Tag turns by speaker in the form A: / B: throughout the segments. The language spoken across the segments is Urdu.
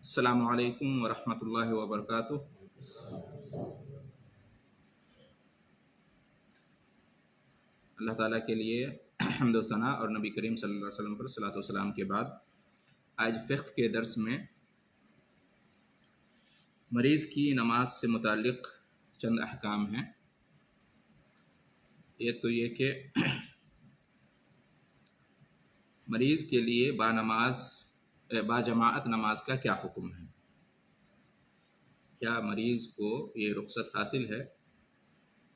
A: السلام علیکم ورحمۃ اللہ وبرکاتہ۔ اللہ تعالیٰ کے لیے حمد و ثنا اور نبی کریم صلی اللہ علیہ وسلم پر صلاۃ و سلام کے بعد آج فقہ کے درس میں مریض کی نماز سے متعلق چند احکام ہیں۔ ایک تو یہ کہ مریض کے لیے با جماعت نماز کا کیا حکم ہے۔ کیا مریض کو یہ رخصت حاصل ہے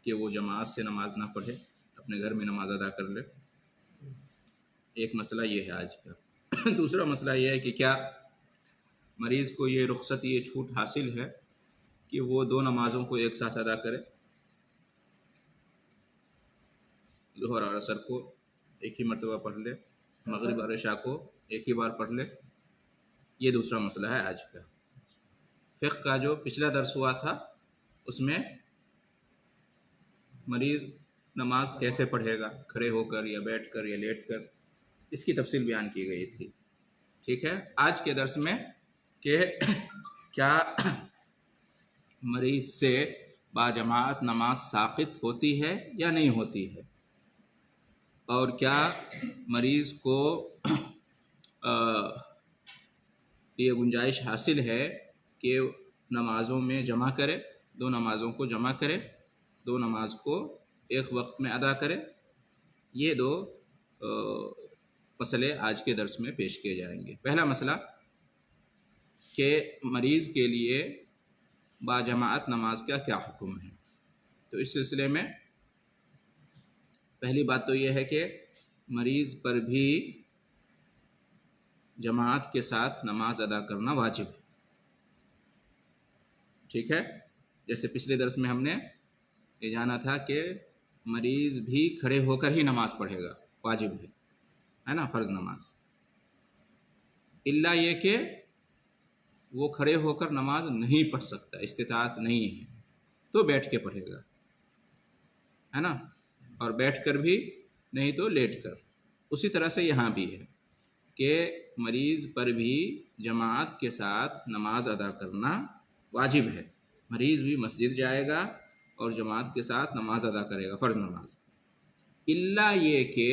A: کہ وہ جماعت سے نماز نہ پڑھے، اپنے گھر میں نماز ادا کر لے؟ ایک مسئلہ یہ ہے آج کا۔ دوسرا مسئلہ یہ ہے کہ کیا مریض کو یہ رخصت، یہ چھوٹ حاصل ہے کہ وہ دو نمازوں کو ایک ساتھ ادا کرے، ظہر اور عصر کو ایک ہی مرتبہ پڑھ لے، مغرب اور عشاء کو ایک ہی بار پڑھ لے؟ یہ دوسرا مسئلہ ہے آج کا۔ فقہ کا جو پچھلا درس ہوا تھا اس میں مریض نماز کیسے پڑھے گا، کھڑے ہو کر یا بیٹھ کر یا لیٹ کر، اس کی تفصیل بیان کی گئی تھی۔ ٹھیک ہے، آج کے درس میں کہ کیا مریض سے با جماعت نماز ساقط ہوتی ہے یا نہیں ہوتی ہے، اور کیا مریض کو یہ گنجائش حاصل ہے کہ نمازوں میں جمع کرے، دو نمازوں کو جمع کرے، دو نماز کو ایک وقت میں ادا کرے۔ یہ دو مسئلے آج کے درس میں پیش کیے جائیں گے۔ پہلا مسئلہ کہ مریض کے لیے با جماعت نماز کا کیا حکم ہے۔ تو اس سلسلے میں پہلی بات تو یہ ہے کہ مریض پر بھی جماعت کے ساتھ نماز ادا کرنا واجب ہے۔ ٹھیک ہے، جیسے پچھلے درس میں ہم نے یہ جانا تھا کہ مریض بھی کھڑے ہو کر ہی نماز پڑھے گا، واجب ہے نا، فرض نماز، الا یہ کہ وہ کھڑے ہو کر نماز نہیں پڑھ سکتا، استطاعت نہیں ہے، تو بیٹھ کے پڑھے گا، ہے نا، اور بیٹھ کر بھی نہیں تو لیٹ کر۔ اسی طرح سے یہاں بھی ہے کہ مریض پر بھی جماعت کے ساتھ نماز ادا کرنا واجب ہے۔ مریض بھی مسجد جائے گا اور جماعت کے ساتھ نماز ادا کرے گا، فرض نماز، الا یہ کہ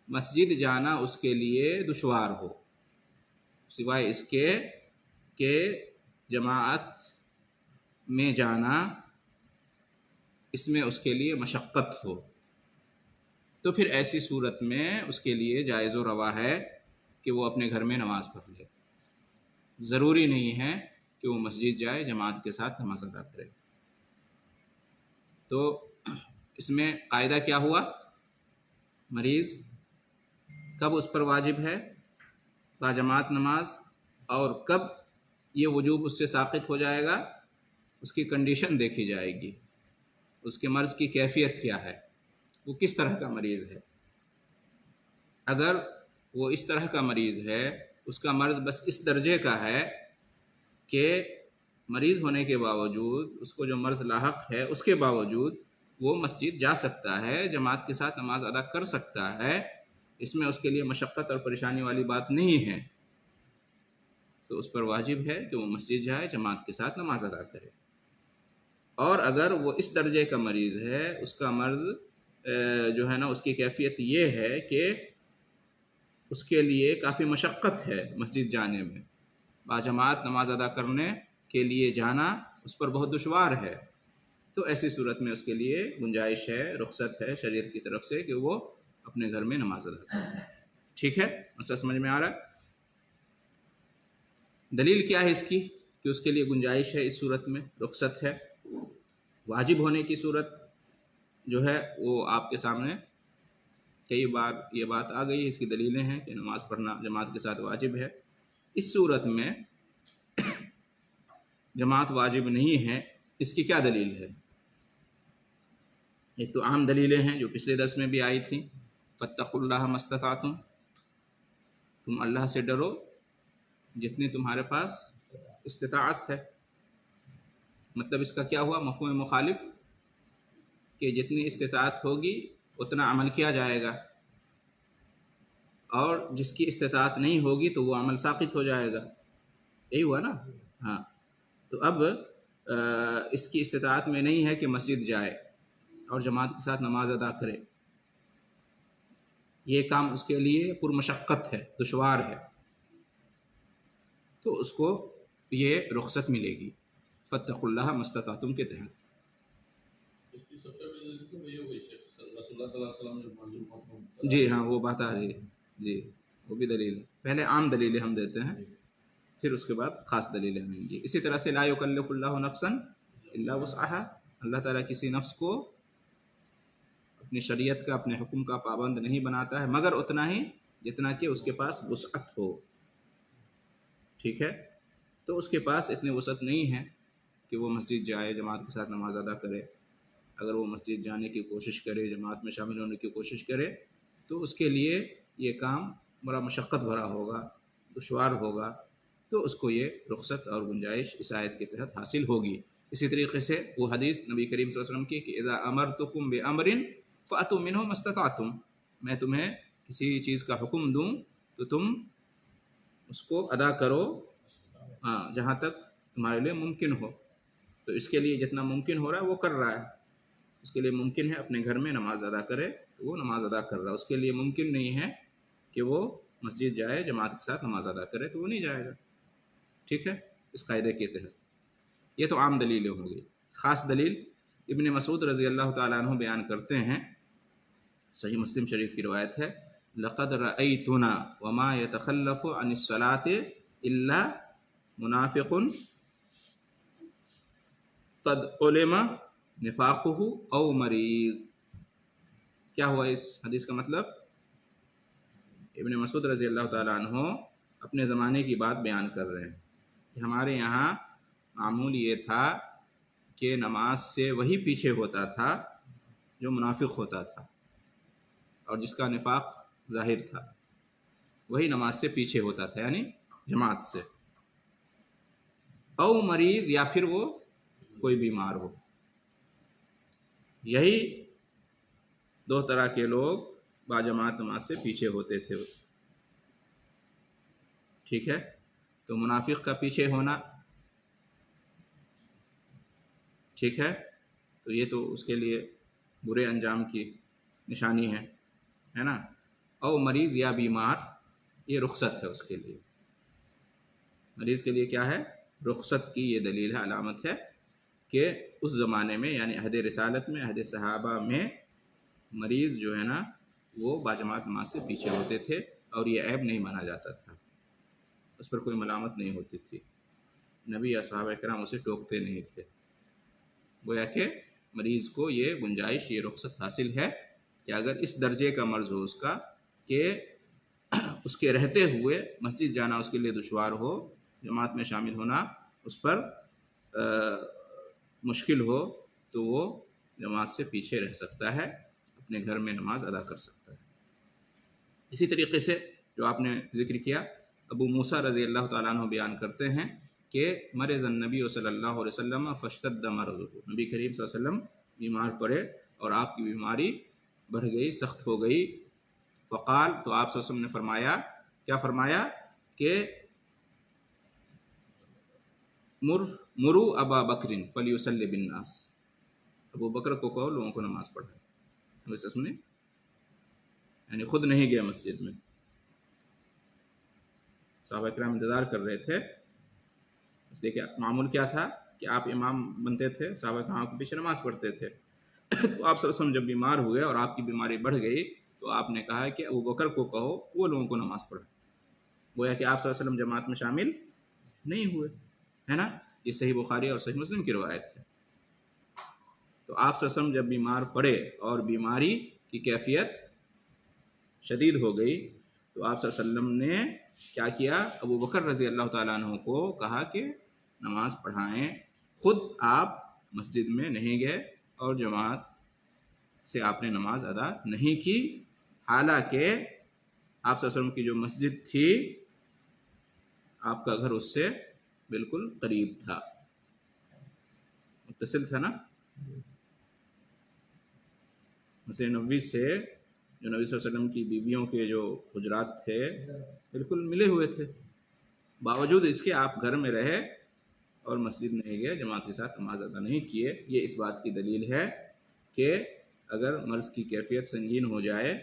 A: مسجد جانا اس کے لیے دشوار ہو، سوائے اس کے کہ جماعت میں جانا اس میں اس کے لیے مشقت ہو، تو پھر ایسی صورت میں اس کے لیے جائز و روا ہے کہ وہ اپنے گھر میں نماز پڑھ لے۔ ضروری نہیں ہے کہ وہ مسجد جائے، جماعت کے ساتھ نماز ادا کرے۔ تو اس میں قاعدہ کیا ہوا؟ مریض کب اس پر واجب ہے با جماعت نماز، اور کب یہ وجوب اس سے ساقط ہو جائے گا، اس کی کنڈیشن دیکھی جائے گی، اس کے مرض کی کیفیت کیا ہے، وہ کس طرح کا مریض ہے۔ اگر وہ اس طرح کا مریض ہے، اس کا مرض بس اس درجے کا ہے کہ مریض ہونے کے باوجود اس کو جو مرض لاحق ہے اس کے باوجود وہ مسجد جا سکتا ہے، جماعت کے ساتھ نماز ادا کر سکتا ہے، اس میں اس کے لیے مشقت اور پریشانی والی بات نہیں ہے، تو اس پر واجب ہے کہ وہ مسجد جائے، جماعت کے ساتھ نماز ادا کرے۔ اور اگر وہ اس درجے کا مریض ہے، اس کا مرض جو ہے نا، اس کی کیفیت یہ ہے کہ اس کے لیے کافی مشقت ہے مسجد جانے میں، با جماعت نماز ادا کرنے کے لیے جانا اس پر بہت دشوار ہے، تو ایسی صورت میں اس کے لیے گنجائش ہے، رخصت ہے شریعت کی طرف سے کہ وہ اپنے گھر میں نماز ادا کرے۔ ٹھیک ہے، مسئلہ سمجھ میں آ رہا ہے؟ دلیل کیا ہے اس کی کہ اس کے لیے گنجائش ہے، اس صورت میں رخصت ہے؟ واجب ہونے کی صورت جو ہے وہ آپ کے سامنے کئی بار یہ بات آ گئی، اس کی دلیلیں ہیں کہ نماز پڑھنا جماعت کے ساتھ واجب ہے۔ اس صورت میں جماعت واجب نہیں ہے، اس کی کیا دلیل ہے؟ ایک تو عام دلیلیں ہیں جو پچھلے درس میں بھی آئی تھیں، فاتقوا اللہ ما استطعتم، تم اللہ سے ڈرو جتنی تمہارے پاس استطاعت ہے۔ مطلب اس کا کیا ہوا مفہوم مخالف، کہ جتنی استطاعت ہوگی اتنا عمل کیا جائے گا، اور جس کی استطاعت نہیں ہوگی تو وہ عمل ساقط ہو جائے گا۔ یہی ہوا نا. ہاں تو اب اس کی استطاعت میں نہیں ہے کہ مسجد جائے اور جماعت کے ساتھ نماز ادا کرے. یہ کام اس کے لیے پرمشقت ہے، دشوار ہے، تو اس کو یہ رخصت ملے گی فاتقوا اللہ ما استطعتم کے تحت.
B: اس کی سب سے بڑی دلیل تو وہی ہو گئی شیخ رسول اللہ صلی اللہ علیہ وسلم جو معلومات کو مبتلا
A: جی ہاں وہ بات آ رہی ہے. جی وہ بھی دلیل ہے. پہلے عام دلیلیں ہم دیتے ہیں، پھر اس کے بعد خاص دلیلیں آئیں گی. اسی طرح سے لا یکلف اللہ نفسا الا وسعها، اللہ تعالیٰ کسی نفس کو اپنی شریعت کا، اپنے حکم کا پابند نہیں بناتا ہے مگر اتنا ہی جتنا کہ اس کے پاس وسعت ہو. ٹھیک ہے، تو اس کے پاس اتنی وسعت نہیں ہے کہ وہ مسجد جائے، جماعت کے ساتھ نماز ادا کرے. اگر وہ مسجد جانے کی کوشش کرے، جماعت میں شامل ہونے کی کوشش کرے، تو اس کے لیے یہ کام بڑا مشقت بھرا ہوگا، دشوار ہوگا، تو اس کو یہ رخصت اور گنجائش اس آیت کے تحت حاصل ہوگی. اسی طریقے سے وہ حدیث نبی کریم صلی اللہ علیہ وسلم کی کہ اذا امرتکم بامر فاتوا منہ ما استطعتم، میں تمہیں کسی چیز کا حکم دوں تو تم اس کو ادا کرو ہاں جہاں تک تمہارے لیے ممکن ہو. تو اس کے لیے جتنا ممکن ہو رہا ہے وہ کر رہا ہے. اس کے لیے ممکن ہے اپنے گھر میں نماز ادا کرے تو وہ نماز ادا کر رہا ہے. اس کے لیے ممکن نہیں ہے کہ وہ مسجد جائے، جماعت کے ساتھ نماز ادا کرے، تو وہ نہیں جائے گا. ٹھیک ہے، اس قاعدے کے تحت. یہ تو عام دلیلیں ہوں گی. خاص دلیل ابن مسعود رضی اللہ تعالیٰ عنہ بیان کرتے ہیں، صحیح مسلم شریف کی روایت ہے، لقد رأیتنا وما يتخلف عن الصلاة الا منافق قد علم نفاقه او مریض. کیا ہوا اس حدیث کا مطلب؟ ابن مسعود رضی اللہ تعالیٰ عنہ اپنے زمانے کی بات بیان کر رہے ہیں کہ ہمارے یہاں معمول یہ تھا کہ نماز سے وہی پیچھے ہوتا تھا جو منافق ہوتا تھا اور جس کا نفاق ظاہر تھا، وہی نماز سے پیچھے ہوتا تھا، یعنی جماعت سے. او مریض، یا پھر وہ کوئی بیمار ہو. یہی دو طرح کے لوگ باجماعت نماز سے پیچھے ہوتے تھے. ٹھیک ہے، تو منافق کا پیچھے ہونا، ٹھیک ہے، تو یہ تو اس کے لیے برے انجام کی نشانی ہے نا. او مریض یا بیمار، یہ رخصت ہے اس کے لیے. مریض کے لیے کیا ہے؟ رخصت کی یہ دلیل ہے، علامت ہے کہ اس زمانے میں یعنی عہد رسالت میں، عہد صحابہ میں مریض جو ہے نا وہ باجماعت نماز سے پیچھے ہوتے تھے اور یہ عیب نہیں مانا جاتا تھا، اس پر کوئی ملامت نہیں ہوتی تھی. نبی یا صحابہ کرام اسے ٹوکتے نہیں تھے. گویا کہ مریض کو یہ گنجائش، یہ رخصت حاصل ہے کہ اگر اس درجے کا مرض ہو اس کا کہ اس کے رہتے ہوئے مسجد جانا اس کے لیے دشوار ہو، جماعت میں شامل ہونا اس پر مشکل ہو، تو وہ جماعت سے پیچھے رہ سکتا ہے، اپنے گھر میں نماز ادا کر سکتا ہے. اسی طریقے سے جو آپ نے ذکر کیا، ابو موسیٰ رضی اللہ تعالیٰ عنہ بیان کرتے ہیں کہ مرض النبی صلی اللہ علیہ وسلم فاشتد مرضہ، نبی کریم صلی اللہ علیہ وسلم بیمار پڑے اور آپ کی بیماری بڑھ گئی، سخت ہو گئی. فقال، تو آپ صلی اللہ علیہ وسلم نے فرمایا، کیا فرمایا کہ مرو ابا بکر فلیصلی بالناس، ابو بکر کو کہو لوگوں کو نماز پڑھائے. ویسے سنیں، یعنی خود نہیں گیا مسجد میں، صحابہ کرام انتظار کر رہے تھے. اس لیے کہ معمول کیا تھا کہ آپ امام بنتے تھے، صحابہ کرام کے پیچھے نماز پڑھتے تھے. تو آپ صلی اللہ علیہ وسلم جب بیمار ہوئے اور آپ کی بیماری بڑھ گئی تو آپ نے کہا کہ ابو بکر کو کہو وہ لوگوں کو نماز پڑھائے. گویا کہ آپ صلی اللہ علیہ وسلم جماعت میں شامل نہیں ہوئے، ہے نا. یہ صحیح بخاری اور صحیح مسلم کی روایت ہے. تو آپ صلی اللہ علیہ وسلم جب بیمار پڑے اور بیماری کی کیفیت شدید ہو گئی تو آپ صلی اللہ علیہ وسلم نے کیا کیا؟ ابو بکر رضی اللہ تعالیٰ عنہ کو کہا کہ نماز پڑھائیں. خود آپ مسجد میں نہیں گئے اور جماعت سے آپ نے نماز ادا نہیں کی، حالانکہ آپ صلی اللہ علیہ وسلم کی جو مسجد تھی آپ کا گھر اس سے بالکل قریب تھا، متصل تھا نا. مسجد نبوی سے جو نبی صلی اللہ علیہ وسلم کی بیویوں کے جو حجرات تھے بالکل ملے ہوئے تھے، باوجود اس کے آپ گھر میں رہے اور مسجد نہیں گئے، جماعت کے ساتھ نماز ادا نہیں کیے، یہ اس بات کی دلیل ہے کہ اگر مرض کی کیفیت سنگین ہو جائے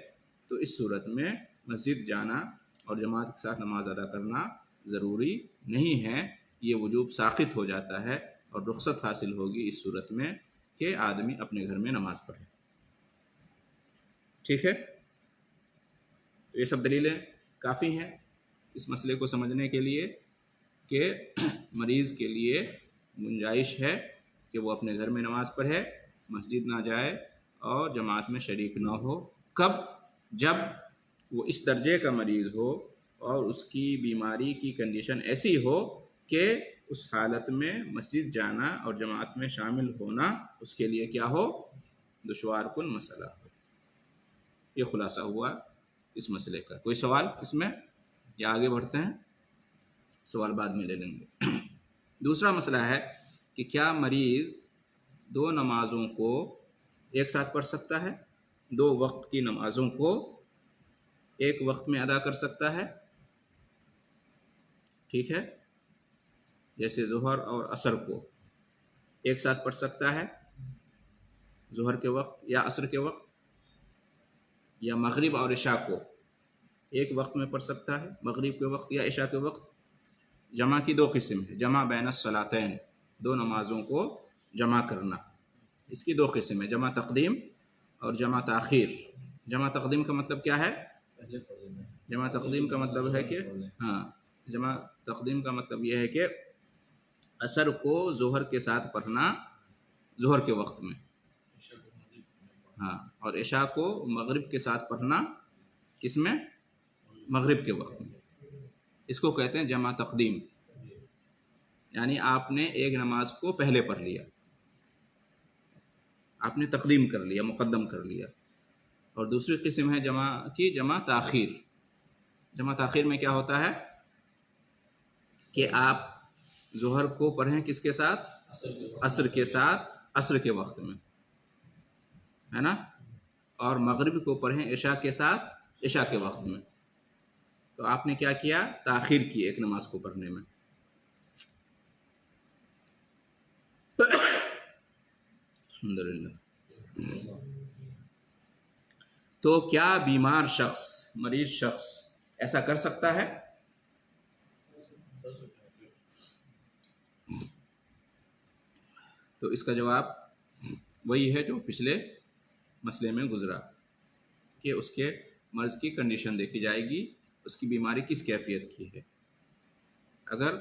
A: تو اس صورت میں مسجد جانا اور جماعت کے ساتھ نماز ادا کرنا ضروری نہیں ہے، یہ وجوب ساقط ہو جاتا ہے اور رخصت حاصل ہوگی اس صورت میں کہ آدمی اپنے گھر میں نماز پڑھے۔ ٹھیک ہے، تو یہ سب دلیلیں کافی ہیں اس مسئلے کو سمجھنے کے لیے کہ مریض کے لیے گنجائش ہے کہ وہ اپنے گھر میں نماز پڑھے، مسجد نہ جائے اور جماعت میں شریک نہ ہو۔ کب؟ جب وہ اس درجے کا مریض ہو اور اس کی بیماری کی کنڈیشن ایسی ہو کہ اس حالت میں مسجد جانا اور جماعت میں شامل ہونا اس کے لیے کیا ہو؟ دشوار کن مسئلہ ہو۔ یہ خلاصہ ہوا اس مسئلے کا۔ کوئی سوال اس میں یا آگے بڑھتے ہیں؟ سوال بعد میں لے لیں گے۔ دوسرا مسئلہ ہے کہ کیا مریض دو نمازوں کو ایک ساتھ پڑھ سکتا ہے؟ دو وقت کی نمازوں کو ایک وقت میں ادا کر سکتا ہے؟ ٹھیک ہے، جیسے ظہر اور عصر کو ایک ساتھ پڑھ سکتا ہے، ظہر کے وقت یا عصر کے وقت، یا مغرب اور عشاء کو ایک وقت میں پڑھ سکتا ہے، مغرب کے وقت یا عشاء کے وقت۔ جمع کی دو قسم ہے، جمع بین الصلاتین، دو نمازوں کو جمع کرنا، اس کی دو قسم ہے، جمع تقدیم اور جمع تاخیر۔ جمع تقدیم کا مطلب کیا ہے؟ جمع تقدیم کا مطلب ہے کہ جمع تقدیم کا مطلب یہ ہے کہ عصر کو ظہر کے ساتھ پڑھنا ظہر کے وقت میں، اور عشاء کو مغرب کے ساتھ پڑھنا کس میں؟ مغرب کے وقت میں۔ اس کو کہتے ہیں جمع تقدیم، یعنی آپ نے ایک نماز کو پہلے پڑھ لیا، آپ نے تقدیم کر لیا، مقدم کر لیا۔ اور دوسری قسم ہے جمع تاخیر۔ جمع تاخیر میں کیا ہوتا ہے کہ آپ ظہر کو پڑھیں کس کے ساتھ؟ عصر کے ساتھ، عصر کے وقت میں، ہے نا، اور مغرب کو پڑھیں عشاء کے ساتھ، عشاء کے وقت میں۔ تو آپ نے کیا کیا؟ تاخیر کی ایک نماز کو پڑھنے میں۔ الحمدللہ۔ تو کیا بیمار شخص، مریض شخص ایسا کر سکتا ہے؟ تو اس کا جواب وہی ہے جو پچھلے مسئلے میں گزرا کہ اس کے مرض کی کنڈیشن دیکھی جائے گی، اس کی بیماری کس کیفیت کی ہے۔ اگر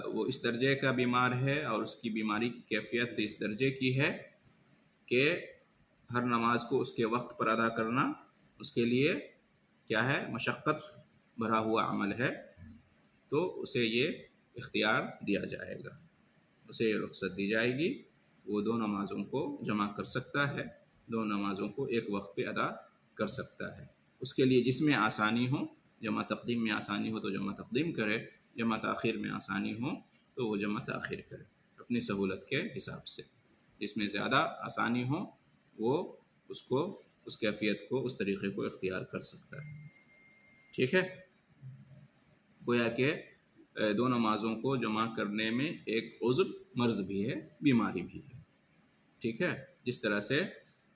A: وہ اس درجے کا بیمار ہے اور اس کی بیماری کی کیفیت اس درجے کی ہے کہ ہر نماز کو اس کے وقت پر ادا کرنا اس کے لیے کیا ہے؟ مشقت بھرا ہوا عمل ہے، تو اسے یہ اختیار دیا جائے گا، اسے یہ رخصت دی جائے گی، وہ دو نمازوں کو جمع کر سکتا ہے، دو نمازوں کو ایک وقت پہ ادا کر سکتا ہے۔ اس کے لیے جس میں آسانی ہو، جمع تقدیم میں آسانی ہو تو جمع تقدیم کرے، جمع تاخیر میں آسانی ہو تو وہ جمع تاخیر کرے اپنی سہولت کے حساب سے۔ جس میں زیادہ آسانی ہو وہ اس کیفیت کو، اس طریقے کو اختیار کر سکتا ہے۔ ٹھیک ہے، گویا کہ دو نمازوں کو جمع کرنے میں ایک عذر، مرض بھی ہے، بیماری بھی ہے۔ ٹھیک ہے، جس طرح سے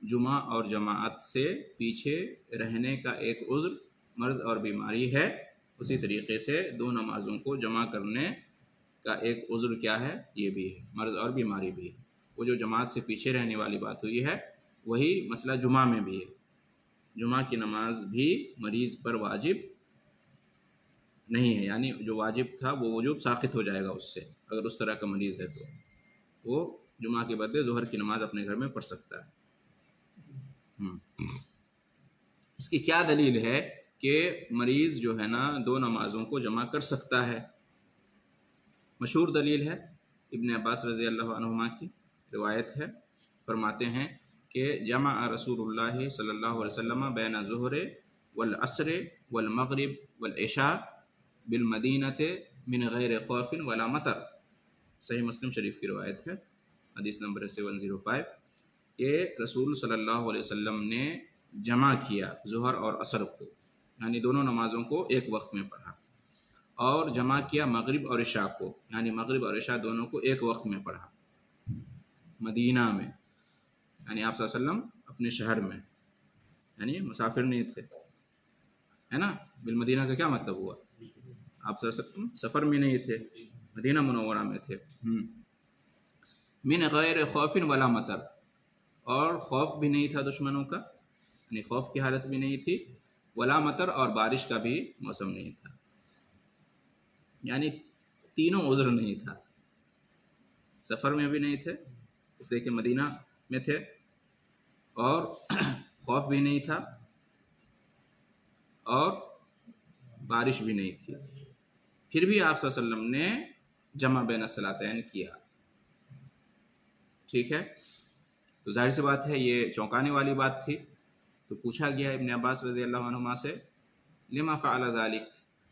A: جمعہ اور جماعت سے پیچھے رہنے کا ایک عذر، مرض اور بیماری ہے، اسی طریقے سے دو نمازوں کو جمع کرنے کا ایک عذر کیا ہے؟ یہ بھی ہے، مرض اور بیماری بھی ہے۔ وہ جو جماعت سے پیچھے رہنے والی بات ہوئی ہے وہی مسئلہ جمعہ میں بھی ہے۔ جمعہ کی نماز بھی مریض پر واجب نہیں ہے، یعنی جو واجب تھا وہ وجوب ساقط ہو جائے گا اس سے، اگر اس طرح کا مریض ہے تو وہ جمعہ کے بدلے ظہر کی نماز اپنے گھر میں پڑھ سکتا ہے۔ اس کی کیا دلیل ہے کہ مریض جو ہے نا دو نمازوں کو جمع کر سکتا ہے؟ مشہور دلیل ہے ابن عباس رضی اللہ عنہما کی روایت ہے، فرماتے ہیں کہ جمع رسول اللہ صلی اللہ علیہ وسلم بین الظہر والعصر والمغرب والعشاء بالمدینۃ من غیر خوف ولا مطر۔ صحیح مسلم شریف کی روایت ہے، حدیث نمبر 705، کہ رسول صلی اللہ علیہ وسلم نے جمع کیا ظہر اور عصر کو، یعنی دونوں نمازوں کو ایک وقت میں پڑھا، اور جمع کیا مغرب اور عشاء کو، یعنی مغرب اور عشاء دونوں کو ایک وقت میں پڑھا مدینہ میں، یعنی آپ صلی اللہ علیہ وسلم اپنے شہر میں، یعنی مسافر نہیں تھے، ہے نا؟ بالمدینہ کا کیا مطلب ہوا؟ آپ صلی اللہ علیہ وسلم سفر میں نہیں تھے، مدینہ منورہ میں تھے۔ من غیر خوف ولا مطر، اور خوف بھی نہیں تھا دشمنوں کا، یعنی خوف کی حالت بھی نہیں تھی، ولا مطر، اور بارش کا بھی موسم نہیں تھا، یعنی تینوں عذر نہیں تھا، سفر میں بھی نہیں تھے اس لیے کہ مدینہ میں تھے، اور خوف بھی نہیں تھا، اور بارش بھی نہیں تھی، پھر بھی آپ صلی اللہ علیہ وسلم نے جمع بین الصلاتین کیا۔ ٹھیک ہے، تو ظاہر سی بات ہے یہ چونکانے والی بات تھی، تو پوچھا گیا ابن عباس رضی اللہ عنہما سے، لما فعل ذلک،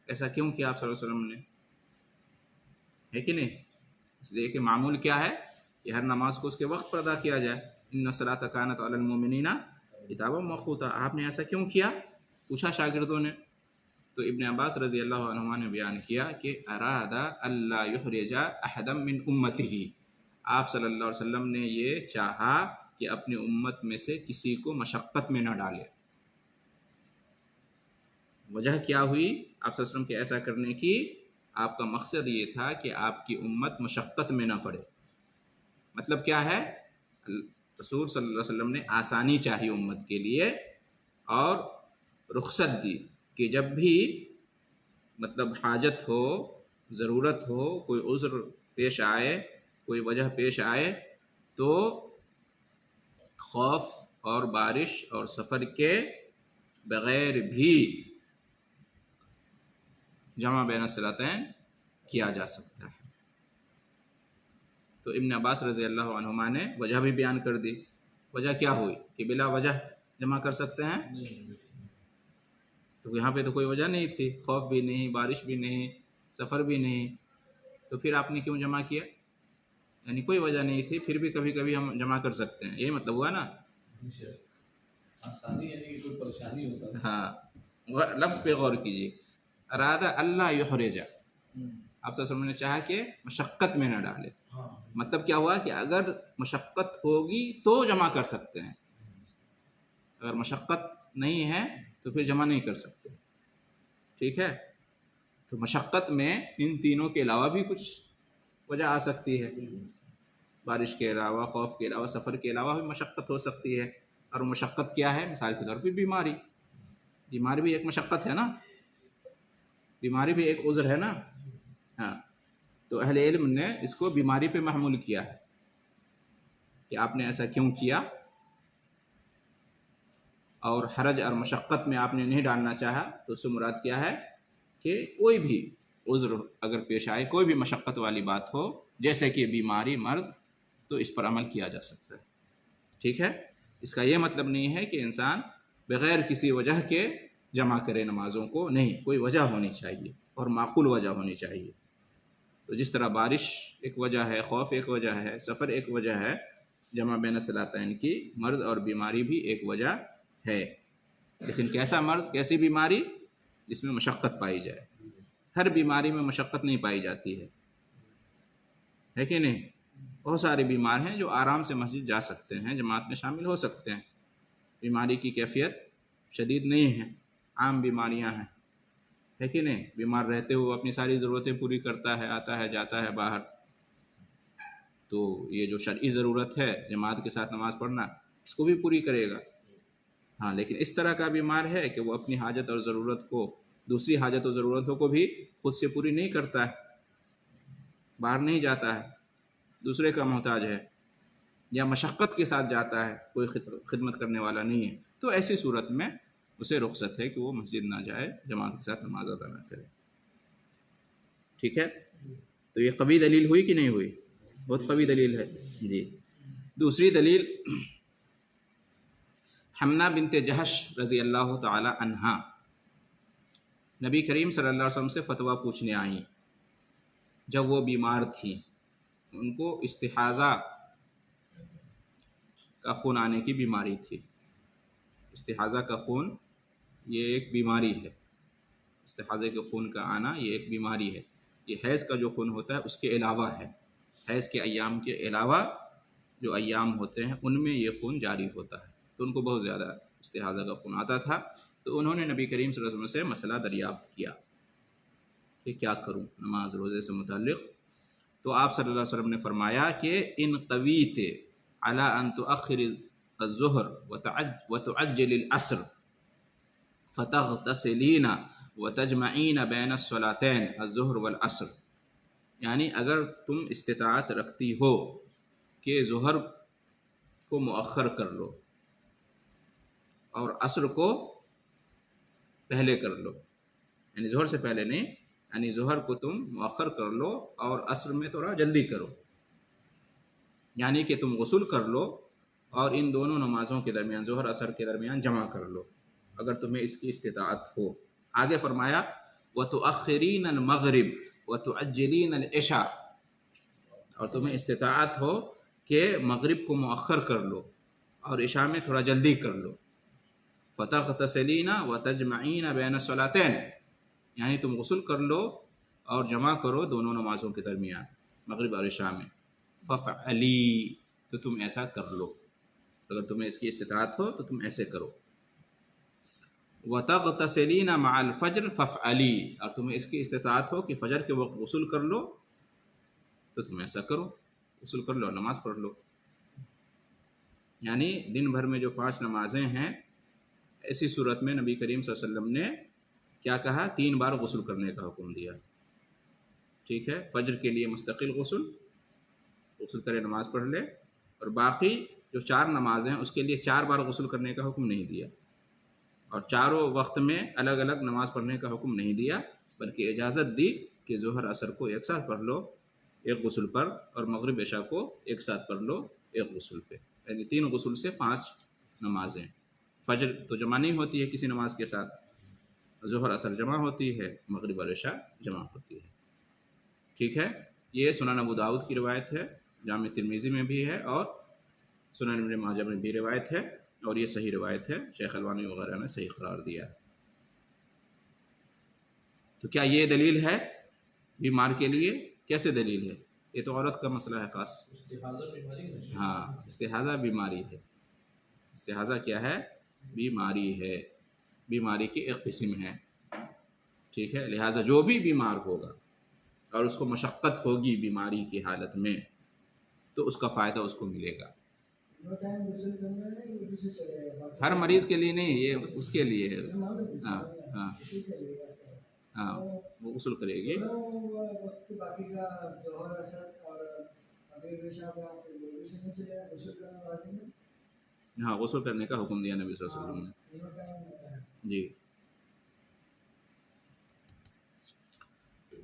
A: ایسا کیوں کیا آپ صلی اللہ علیہ وسلم نے، ہے کہ نہیں؟ اس لیے کہ معمول کیا ہے کہ ہر نماز کو اس کے وقت پر ادا کیا جائے، ان الصلاۃ کانت علی المؤمنین کتابا موقوتا، آپ نے ایسا کیوں کیا؟ پوچھا شاگردوں نے، تو ابن عباس رضی اللہ عنہما نے بیان کیا کہ اراد اللہ یحرج احدا من امتہ، آپ صلی اللہ علیہ وسلم نے یہ چاہا کہ اپنی امت میں سے کسی کو مشقت میں نہ ڈالے۔ وجہ کیا ہوئی آپ صلی اللہ علیہ وسلم کے ایسا کرنے کی؟ آپ کا مقصد یہ تھا کہ آپ کی امت مشقت میں نہ پڑے۔ مطلب کیا ہے؟ رسول صلی اللہ علیہ وسلم نے آسانی چاہی امت کے لیے، اور رخصت دی کہ جب بھی مطلب حاجت ہو، ضرورت ہو، کوئی عذر پیش آئے، کوئی وجہ پیش آئے، تو خوف اور بارش اور سفر کے بغیر بھی جمع بین الصلاتین کیا جا سکتا ہے۔ تو ابن عباس رضی اللہ عنہما نے وجہ بھی بیان کر دی۔ وجہ کیا ہوئی کہ بلا وجہ جمع کر سکتے ہیں؟ تو یہاں پہ تو کوئی وجہ نہیں تھی، خوف بھی نہیں، بارش بھی نہیں، سفر بھی نہیں، تو پھر آپ نے کیوں جمع کیا؟ یعنی کوئی وجہ نہیں تھی، پھر بھی کبھی کبھی ہم جمع کر سکتے ہیں، یہی مطلب ہوا نا؟
B: آسانی یعنی کہ کوئی پریشانی ہوتا ہے۔
A: ہاں، لفظ پہ غور کیجیے، ارادہ اللہ یحرج، آپ صلی اللہ علیہ وسلم نے چاہا کہ مشقت میں نہ ڈالے، مطلب کیا ہوا کہ اگر مشقت ہوگی تو جمع کر سکتے ہیں، اگر مشقت نہیں ہے تو پھر جمع نہیں کر سکتے۔ ٹھیک ہے، تو مشقت میں ان تینوں کے علاوہ بھی کچھ وجہ آ سکتی ہے، بارش کے علاوہ، خوف کے علاوہ، سفر کے علاوہ بھی مشقت ہو سکتی ہے، اور مشقت کیا ہے؟ مثال کے طور پہ بیماری، بیماری بھی ایک مشقت ہے نا، بیماری بھی ایک عذر ہے نا۔ ہاں، تو اہل علم نے اس کو بیماری پہ محمول کیا ہے کہ آپ نے ایسا کیوں کیا، اور حرج اور مشقت میں آپ نے نہیں ڈالنا چاہا، تو اس سے مراد کیا ہے کہ کوئی بھی عذر اگر پیش آئے، کوئی بھی مشقت والی بات ہو، جیسے کہ بیماری، مرض، تو اس پر عمل کیا جا سکتا ہے۔ ٹھیک ہے، اس کا یہ مطلب نہیں ہے کہ انسان بغیر کسی وجہ کے جمع کرے نمازوں کو، نہیں، کوئی وجہ ہونی چاہیے اور معقول وجہ ہونی چاہیے۔ تو جس طرح بارش ایک وجہ ہے، خوف ایک وجہ ہے، سفر ایک وجہ ہے جمع بین الصلاتین کی، مرض اور بیماری بھی ایک وجہ ہے، لیکن کیسا مرض، کیسی بیماری؟ جس میں مشقت پائی جائے۔ ہر بیماری میں مشقت نہیں پائی جاتی ہے کہ نہیں؟ بہت سارے بیمار ہیں جو آرام سے مسجد جا سکتے ہیں، جماعت میں شامل ہو سکتے ہیں، بیماری کی کیفیت شدید نہیں ہے، عام بیماریاں ہیں، ہے کہ نہیں؟ بیمار رہتے ہوئے اپنی ساری ضرورتیں پوری کرتا ہے، آتا ہے، جاتا ہے باہر، تو یہ جو شرعی ضرورت ہے جماعت کے ساتھ نماز پڑھنا، اس کو بھی پوری کرے گا۔ ہاں، لیکن اس طرح کا بیمار ہے کہ وہ اپنی حاجت اور ضرورت کو، دوسری حاجت و ضرورتوں کو بھی خود سے پوری نہیں کرتا ہے، باہر نہیں جاتا ہے، دوسرے کا محتاج ہے، یا مشقت کے ساتھ جاتا ہے، کوئی خدمت کرنے والا نہیں ہے، تو ایسی صورت میں اسے رخصت ہے کہ وہ مسجد نہ جائے، جماعت کے ساتھ نماز ادا نہ کرے۔ ٹھیک ہے، تو یہ قوی دلیل ہوئی کہ نہیں ہوئی؟ بہت قوی دلیل ہے جی۔ دوسری دلیل، حمنہ بنت جہش رضی اللہ تعالی عنہا نبی کریم صلی اللہ علیہ وسلم سے فتویٰ پوچھنے آئیں جب وہ بیمار تھیں، ان کو استحاضہ کا خون آنے کی بیماری تھی۔ استحاضہ کا خون یہ ایک بیماری ہے، استحاضے کے خون کا آنا یہ ایک بیماری ہے. یہ حیض کا جو خون ہوتا ہے اس کے علاوہ ہے. حیض کے ایام کے علاوہ جو ایام ہوتے ہیں ان میں یہ خون جاری ہوتا ہے. تو ان کو بہت زیادہ استحاضہ کا خون آتا تھا. تو انہوں نے نبی کریم صلی اللہ علیہ وسلم سے مسئلہ دریافت کیا کہ کیا کروں نماز روزے سے متعلق. تو آپ صلی اللہ علیہ وسلم نے فرمایا کہ ان قویت علی ان تؤخر الظہر وتعجل العصر فتغتسلین وتجمعین بین الصلاتین الظہر والعصر. یعنی اگر تم استطاعت رکھتی ہو کہ ظہر کو مؤخر کر لو اور عصر کو پہلے کر لو، یعنی ظہر سے پہلے نہیں، یعنی ظہر کو تم مؤخر کر لو اور عصر میں تھوڑا جلدی کرو، یعنی کہ تم غسل کر لو اور ان دونوں نمازوں کے درمیان ظہر عصر کے درمیان جمع کر لو اگر تمہیں اس کی استطاعت ہو. آگے فرمایا وَتُؤَخِّرِينَ الْمَغْرِبَ وَتُعَجِّلِينَ الْعِشَاءَ، اور تمہیں استطاعت ہو کہ مغرب کو مؤخر کر لو اور عشاء میں تھوڑا جلدی کر لو. فَتَغْتَسِلِينَ وَتَجْمَعِينَ بَيْنَ الصَّلَاتَيْنِ، یعنی تم غسل کر لو اور جمع کرو دونوں نمازوں کے درمیان مغرب اور عشاء میں. فَفْعَلِي، تو تم ایسا کر لو، اگر تمہیں اس کی استطاعت ہو تو تم ایسے کرو. وَتَغْتَسِلِينَ مَعَ الْفَجْرِ فَافْعَلِي، اور تمہیں اس کی استطاعت ہو کہ فجر کے وقت غسل کر لو تو تم ایسا کرو، غسل کر لو نماز پڑھ لو. یعنی دن بھر میں جو 5 نمازیں ہیں ایسی صورت میں نبی کریم صلی اللہ علیہ وسلم نے کیا کہا، 3 بار غسل کرنے کا حکم دیا. ٹھیک ہے، فجر کے لیے مستقل غسل کرے نماز پڑھ لے، اور باقی جو 4 نمازیں ہیں اس کے لیے 4 بار غسل کرنے کا حکم نہیں دیا، اور چاروں وقت میں الگ الگ نماز پڑھنے کا حکم نہیں دیا، بلکہ اجازت دی کہ ظہر عصر کو ایک ساتھ پڑھ لو ایک غسل پر، اور مغرب عشاء کو ایک ساتھ پڑھ لو ایک غسل پہ. یعنی 3 غسل سے 5 نمازیں. فجر تو جمع نہیں ہوتی ہے کسی نماز کے ساتھ، ظہر عصر جمع ہوتی ہے، مغرب اور عشاء جمع ہوتی ہے. ٹھیک ہے، یہ سنن ابو داؤد کی روایت ہے، جامع ترمذی میں بھی ہے اور سنن ابن ماجہ میں بھی روایت ہے، اور یہ صحیح روایت ہے، شیخ البانی وغیرہ نے صحیح قرار دیا. تو کیا یہ دلیل ہے بیمار کے لیے؟ کیسے دلیل ہے؟ یہ تو عورت کا مسئلہ ہے خاص.
B: استحاضہ بیماری ہے.
A: ہاں، استحاضہ بیماری ہے. استحاضہ کیا ہے؟ بیماری ہے، بیماری کی ایک قسم ہے. ٹھیک ہے، لہٰذا جو بھی بیمار ہوگا اور اس کو مشقت ہوگی بیماری کی حالت میں تو اس کا فائدہ اس کو ملے گا. ہر مریض کے لیے نہیں، یہ اس کے لیے ہے. ہاں ہاں ہاں، وہ غسل کرے گی. ہاں، غسل کرنے کا حکم دیا نبی صلی اللہ علیہ وسلم نے. جی،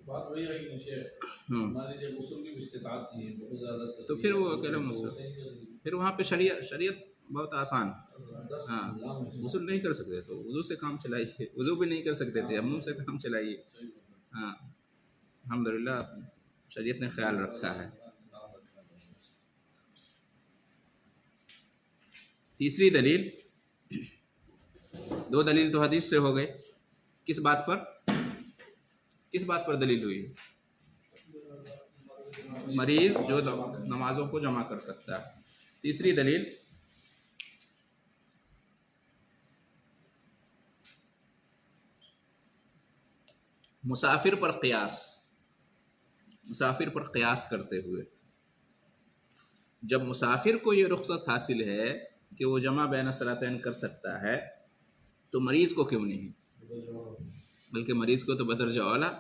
B: بات وہی ہے کہ شیخ ہماری جب غسل کی استطاعت نہیں ہے بہت زیادہ سردی
A: تو پھر وہ اکیلا مسئلہ، پھر وہاں پہ شریعت بہت آسان. ہاں، غسل نہیں کر سکتے تو وضو سے کام چلائیے، وضو بھی نہیں کر سکتے تھے تیمم سے کام چلائیے. ہاں، الحمدللہ شریعت نے خیال رکھا ہے. تیسری دلیل، 2 دلیل تو حدیث سے ہو گئے. کس بات پر دلیل ہوئی؟ مریض جو نمازوں کو جمع کر سکتا ہے. تیسری دلیل مسافر پر قیاس کرتے ہوئے. جب مسافر کو یہ رخصت حاصل ہے کہ وہ جمع بین الصلاتین کر سکتا ہے تو مریض کو کیوں نہیں؟ بلکہ مریض کو تو بدرجہ اولا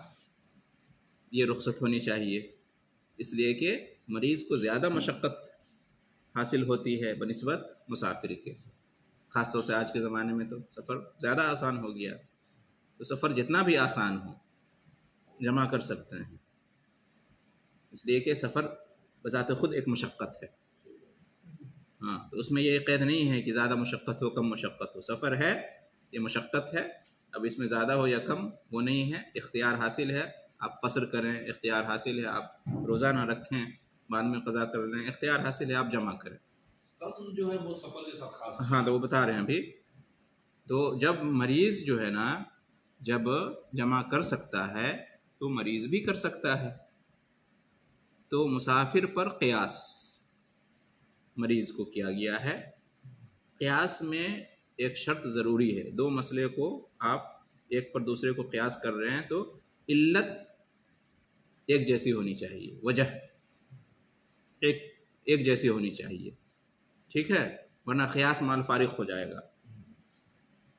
A: یہ رخصت ہونی چاہیے، اس لیے کہ مریض کو زیادہ مشقت حاصل ہوتی ہے بنسبت مسافر کے. خاص طور سے آج کے زمانے میں تو سفر زیادہ آسان ہو گیا، تو سفر جتنا بھی آسان ہو جمع کر سکتے ہیں، اس لیے کہ سفر بذات خود ایک مشقت ہے. ہاں، تو اس میں یہ قید نہیں ہے کہ زیادہ مشقت ہو کم مشقت ہو. سفر ہے، یہ مشقت ہے، اب اس میں زیادہ ہو یا کم وہ نہیں ہے. اختیار حاصل ہے، آپ قصر کریں، اختیار حاصل ہے آپ روزہ نہ رکھیں بعد میں قضا کر لیں، اختیار حاصل ہے آپ جمع کریں.
B: قصر جو ہے وہ سفر کے ساتھ خاص ہے.
A: ہاں، تو وہ بتا رہے ہیں ابھی. تو جب مریض جو ہے نا جب جمع کر سکتا ہے تو مریض بھی کر سکتا ہے. تو مسافر پر قیاس مریض کو کیا گیا ہے. قیاس میں ایک شرط ضروری ہے. دو مسئلے کو آپ ایک پر دوسرے کو قیاس کر رہے ہیں تو علت ایک جیسی ہونی چاہیے، وجہ ایک جیسی ہونی چاہیے، ٹھیک ہے، ورنہ قیاس مال فارغ ہو جائے گا.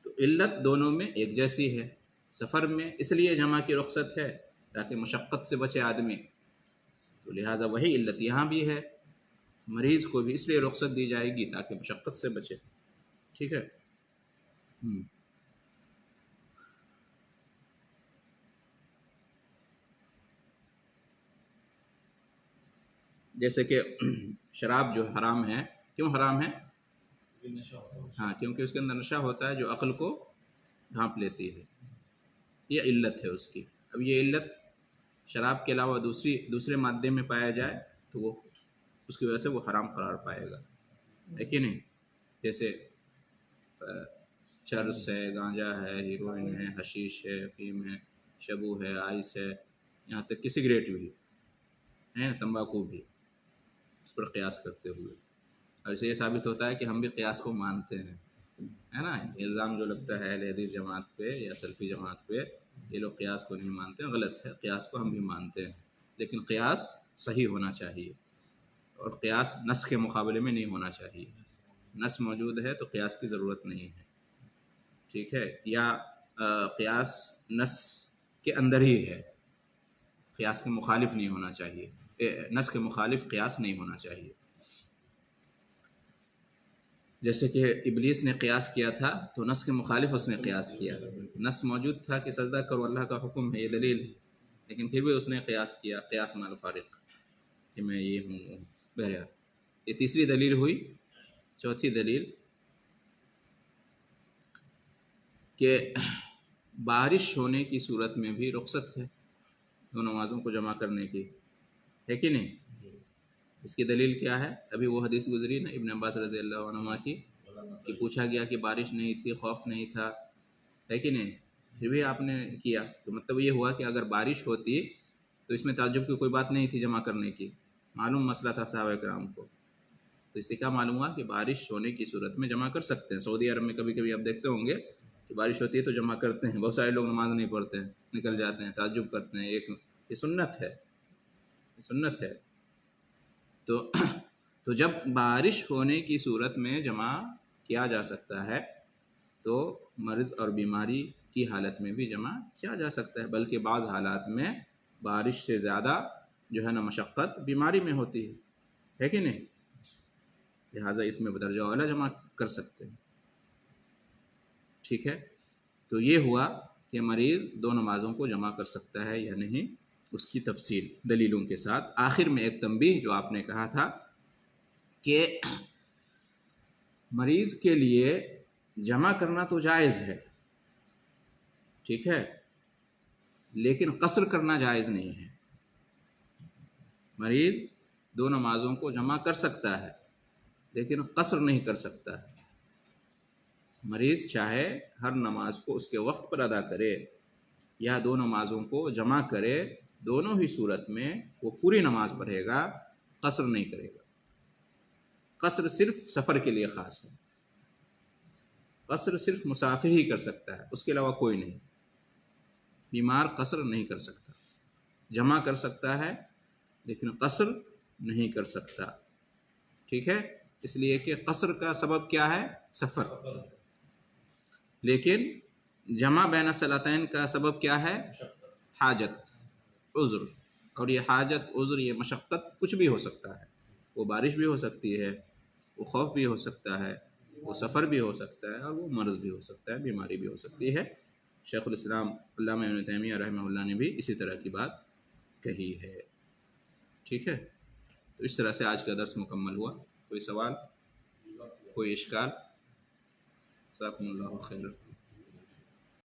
A: تو علت دونوں میں ایک جیسی ہے. سفر میں اس لیے جمع کی رخصت ہے تاکہ مشقت سے بچے آدمی، تو لہٰذا وہی علت یہاں بھی ہے. مریض کو بھی اس لیے رخصت دی جائے گی تاکہ مشقت سے بچے، ٹھیک ہے. جیسے کہ شراب جو حرام ہے، کیوں حرام ہے؟ ہاں، کیونکہ اس کے اندر نشہ ہوتا ہے جو عقل کو ڈھانپ لیتی ہے، یہ علت ہے اس کی. اب یہ علت شراب کے علاوہ دوسرے مادے میں پایا جائے تو وہ اس کی وجہ سے وہ حرام قرار پائے گا، ہے کہ نہیں؟ جیسے چرس ہے، گانجا ہے، ہیروئن ہے، حشیش ہے، افیم ہے، شبو ہے، آئس ہے، یہاں تک کہ سگریٹ بھی ہے، تمباکو بھی، اس پر قیاس کرتے ہوئے. اور اسے یہ ثابت ہوتا ہے کہ ہم بھی قیاس کو مانتے ہیں، ہے نا. الزام جو لگتا ہے اہل حدیث جماعت پہ یا سلفی جماعت پہ، یہ لوگ قیاس کو نہیں مانتے ہیں، غلط ہے. قیاس کو ہم بھی مانتے ہیں، لیکن قیاس صحیح ہونا چاہیے، اور قیاس نص کے مقابلے میں نہیں ہونا چاہیے. نص موجود ہے تو قیاس کی ضرورت نہیں ہے، ٹھیک ہے. یا قیاس نص کے اندر ہی ہے، قیاس کے مخالف نہیں ہونا چاہیے، نص کے مخالف قیاس نہیں ہونا چاہیے. جیسے کہ ابلیس نے قیاس کیا تھا تو نص کے مخالف اس نے قیاس کیا. نص موجود تھا کہ سجدہ کرو، اللہ کا حکم ہے، یہ دلیل ہے، لیکن پھر بھی اس نے قیاس کیا، قیاس مال فارق، کہ میں یہ ہوں. بہرحال یہ تیسری دلیل ہوئی. چوتھی دلیل کہ بارش ہونے کی صورت میں بھی رخصت ہے دو نمازوں کو جمع کرنے کی، ہے کہ نہیں؟ اس کی دلیل کیا ہے؟ ابھی وہ حدیث گزری نا ابن عباس رضی اللہ عنہما کی، کہ پوچھا گیا کہ بارش نہیں تھی، خوف نہیں تھا، ہے کہ نہیں، پھر بھی آپ نے کیا. تو مطلب یہ ہوا کہ اگر بارش ہوتی تو اس میں تعجب کی کوئی بات نہیں تھی جمع کرنے کی، معلوم مسئلہ تھا صحابہ کرام کو. تو اس سے کیا معلوم ہوا کہ بارش ہونے کی صورت میں جمع کر سکتے ہیں. سعودی عرب میں کبھی کبھی آپ دیکھتے ہوں گے کہ بارش ہوتی ہے تو جمع کرتے ہیں، بہت سارے لوگ نماز نہیں پڑھتے ہیں، نکل جاتے ہیں، تعجب کرتے ہیں. یہ سنت ہے، یہ سنت ہے. تو جب بارش ہونے کی صورت میں جمع کیا جا سکتا ہے تو مرض اور بیماری کی حالت میں بھی جمع کیا جا سکتا ہے. بلکہ بعض حالات میں بارش سے زیادہ جو ہے نا مشقت بیماری میں ہوتی ہے کہ نہیں؟ لہٰذا اس میں بدرجہ اولا جمع کر سکتے ہیں، ٹھیک ہے. تو یہ ہوا کہ مریض دو نمازوں کو جمع کر سکتا ہے یا نہیں، اس کی تفصیل دلیلوں کے ساتھ. آخر میں ایک تنبیہ جو آپ نے کہا تھا کہ مریض کے لیے جمع کرنا تو جائز ہے، ٹھیک ہے، لیکن قصر کرنا جائز نہیں ہے. مریض دو نمازوں کو جمع کر سکتا ہے لیکن قصر نہیں کر سکتا ہے. مریض چاہے ہر نماز کو اس کے وقت پر ادا کرے یا دو نمازوں کو جمع کرے، دونوں ہی صورت میں وہ پوری نماز پڑھے گا، قصر نہیں کرے گا. قصر صرف سفر کے لیے خاص ہے، قصر صرف مسافر ہی کر سکتا ہے، اس کے علاوہ کوئی نہیں. بیمار قصر نہیں کر سکتا، جمع کر سکتا ہے لیکن قصر نہیں کر سکتا، ٹھیک ہے. اس لیے کہ قصر کا سبب کیا ہے؟ سفر. لیکن جمع بین الصلاتین کا سبب کیا ہے؟ حاجت، عذر. اور یہ حاجت، عذر، یہ مشقت کچھ بھی ہو سکتا ہے. وہ بارش بھی ہو سکتی ہے، وہ خوف بھی ہو سکتا ہے، وہ سفر بھی ہو سکتا ہے، اور وہ مرض بھی ہو سکتا ہے، بیماری بھی ہو سکتی ہے. شیخ الاسلام علامہ ابن تیمیہ رحمہ اللہ نے بھی اسی طرح کی بات کہی ہے، ٹھیک ہے. تو اس طرح سے آج کا درس مکمل ہوا. کوئی سوال، کوئی اشکال؟ جزاکم اللہ خیر.